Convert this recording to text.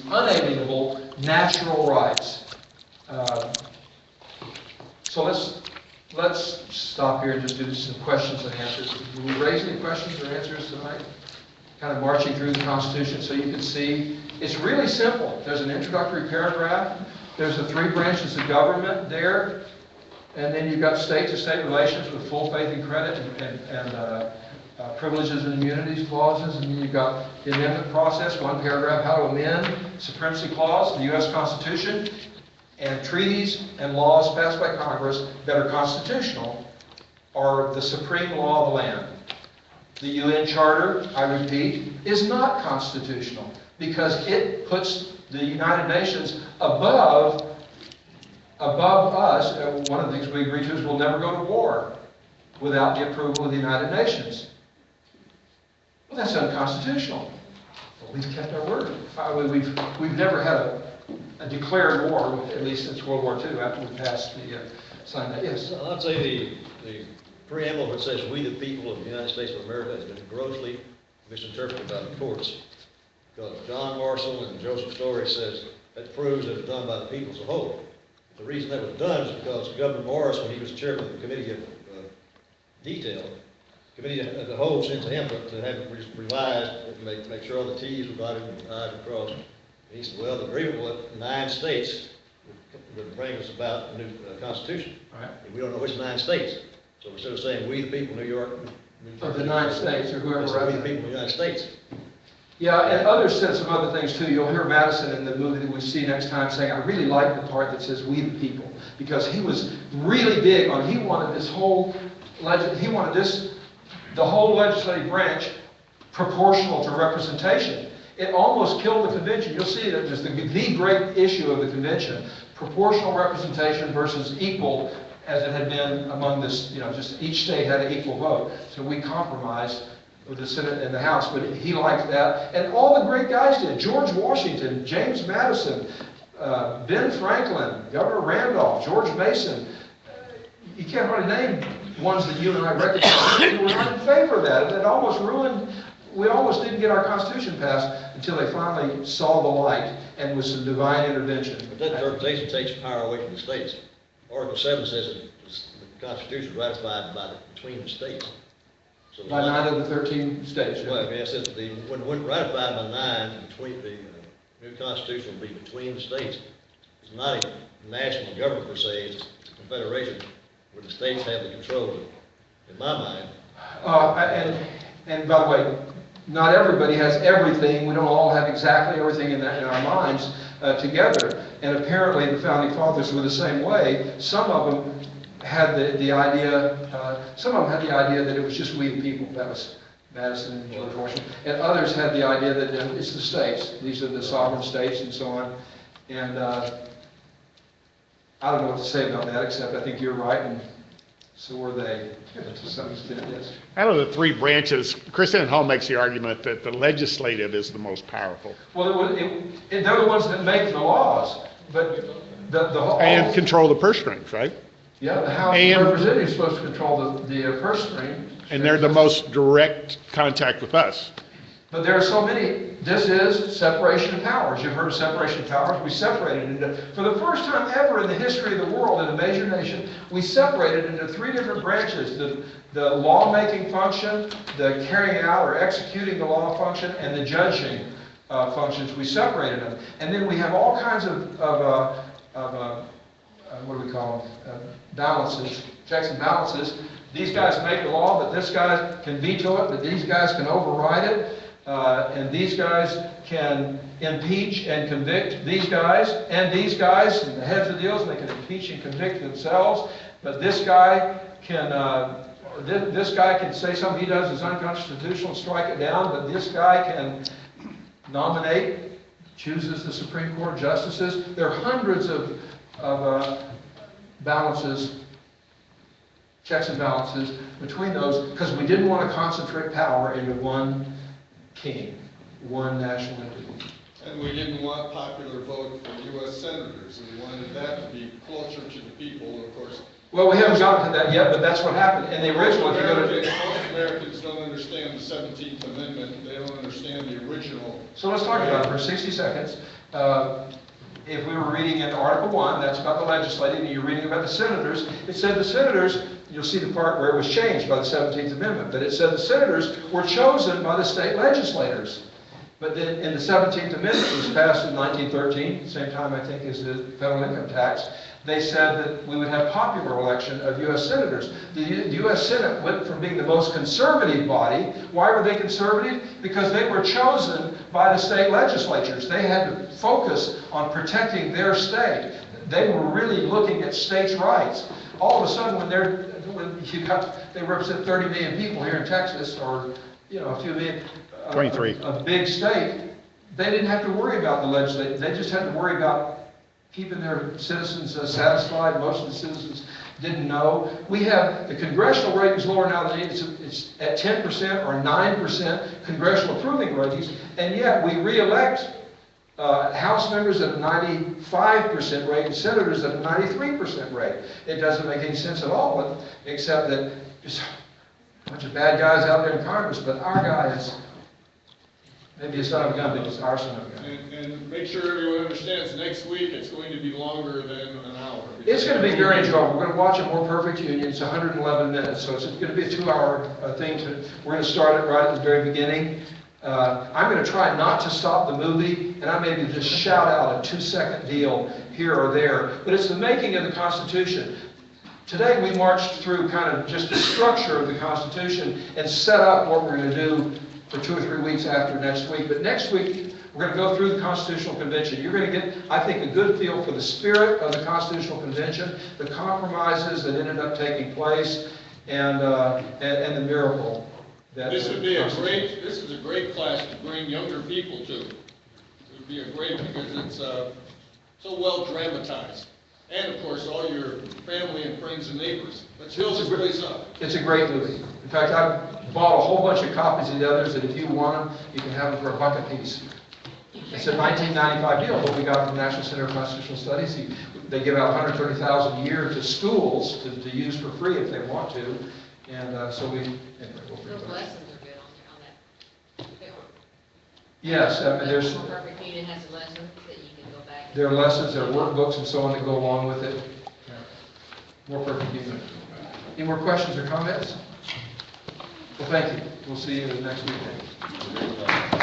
unalienable natural rights. So let's stop here and just do some questions and answers. Will we raise any questions or answers tonight? Kind of marching through the Constitution so you can see. It's really simple. There's an introductory paragraph. There's the 3 branches of government there. And then you've got state-to-state relations with full faith and credit and privileges and immunities clauses. And then you've got the amendment process, 1 paragraph, how to amend, supremacy clause, the U.S. Constitution, and treaties and laws passed by Congress that are constitutional are the supreme law of the land. The UN Charter, I repeat, is not constitutional because it puts the United Nations above us. One of the things we agree to is we'll never go to war without the approval of the United Nations. Well, that's unconstitutional. But we've kept our word. We've never had a declared war, at least since World War II, after we passed the sign that. Yes? I'd say the preamble that says we the people of the United States of America has been grossly misinterpreted by the courts. Because John Marshall and Joseph Story says that proves that it was done by the people as a whole. The reason that was done is because Governor Morris, when he was chairman of the Committee of Detail, the Committee of the Whole sent to him to have it revised, make sure all the T's were dotted and I's were crossed. And he said, well, the agreement with 9 states would bring us about a new Constitution. Right. And we don't know which 9 states. So instead of saying we the people of New York, of the 9 states, or whoever. We the people of the United States. Yeah, and others said some other things too. You'll hear Madison in the movie that we see next time saying, I really like the part that says we the people, because he was really big on, he wanted this whole, the whole legislative branch proportional to representation. It almost killed the convention. You'll see that there's the great issue of the convention, proportional representation versus equal, as it had been among this, just each state had an equal vote. So we compromised with the Senate and the House, but he liked that. And all the great guys did. George Washington, James Madison, Ben Franklin, Governor Randolph, George Mason. You can't hardly name ones that you and I recognize. We were not in favor of that. It almost ruined, we almost didn't get our Constitution passed until they finally saw the light and with some divine intervention. But that interpretation takes power away from the states. Article 7 says that the Constitution is ratified between the states. So by 9 of the 13 states. Well, yeah, it says when ratified by 9, between the new Constitution will be between the states. It's not a national government per se, it's a confederation where the states have the control, in my mind. And by the way, not everybody has everything. We don't all have exactly everything in our minds together. And apparently the Founding Fathers were the same way. Some of them had the idea, that it was just we the people. That was Madison and George Washington. And others had the idea that it's the states. These are the sovereign states and so on. And I don't know what to say about that, except I think you're right, and so were they, to some extent, yes. Out of the 3 branches, Christine Hall makes the argument that the legislative is the most powerful. Well, they're the ones that make the laws, but the whole... And control the purse strings, right? Yeah, the House of Representatives is supposed to control the purse string. And they're the most direct contact with us. But there are so many. This is separation of powers. You've heard of separation of powers. We separated into, for the first time ever in the history of the world, in a major nation, we separated into 3 different branches. The lawmaking function, the carrying out or executing the law function, and the judging functions. We separated them. And then we have all kinds of what do we call them? Balances, checks and balances. These guys make the law, but this guy can veto it, but these guys can override it. And these guys can impeach and convict these guys, and the heads of deals, and they can impeach and convict themselves. But this guy can say something he does is unconstitutional, strike it down. But this guy can nominate, chooses the Supreme Court justices. There are hundreds of balances, checks and balances between those, because we didn't want to concentrate power into one king, one national entity. And we didn't want popular vote for U.S. senators. We wanted that to be closer to the people, of course. Well, we haven't gotten to that yet, but that's what happened. And the original, most Americans don't understand the 17th Amendment. They don't understand the original. So let's talk about it for 60 seconds. if we were reading in Article 1, that's about the legislative, and you're reading about the senators, it said the senators, you'll see the part where it was changed by the 17th Amendment, but it said the senators were chosen by the state legislators. But then in the 17th Amendment, which was passed in 1913, same time I think as the federal income tax, they said that we would have popular election of U.S. senators. The U.S. Senate went from being the most conservative body. Why were they conservative? Because they were chosen by the state legislatures. They had to focus on protecting their state. They were really looking at states' rights. All of a sudden, they represent 30 million people here in Texas, or a few million, 23. A big state. They didn't have to worry about the legislature. They just had to worry about keeping their citizens satisfied. Most of the citizens didn't know. We have the congressional ratings lower now than it's at 10% or 9% congressional approving ratings, and yet we re-elect House members at a 95% rate and senators at a 93% rate. It doesn't make any sense at all, except that there's a bunch of bad guys out there in Congress, but our guy is, maybe it's son of a gun, but it's our son of a gun. And make sure everyone understands, next week it's going to be longer than an hour. It's going to be very enjoyable. We're going to watch A More Perfect Union. It's 111 minutes, so it's going to be a 2-hour thing. We're going to start it right at the very beginning. I'm going to try not to stop the movie, and I maybe just shout out a 2-second deal here or there. But it's the making of the Constitution. Today we marched through kind of just the structure of the Constitution and set up what we're going to do for 2 or 3 weeks after next week. But next week, we're going to go through the Constitutional Convention. You're going to get, I think, a good feel for the spirit of the Constitutional Convention, the compromises that ended up taking place, and the miracle that This is a great class to bring younger people to. It would be a great, because it's so well dramatized. And of course, all your family and friends and neighbors. Let's fill this place up. It's a great movie. In fact, I bought a whole bunch of copies of the others, and if you want them, you can have them for $1 a piece. It's a 1995 deal, but we got from the National Center of Constitutional Studies. They give out $130,000 a year to schools to use for free if they want to. And so we... Anyway, we'll Those lessons are good on that. Yes, I mean, there's... More Perfect Union has a lesson that you can go back. There are lessons, there are workbooks and so on that go along with it. More Perfect Union. Any more questions or comments? Well, thank you. We'll see you next week.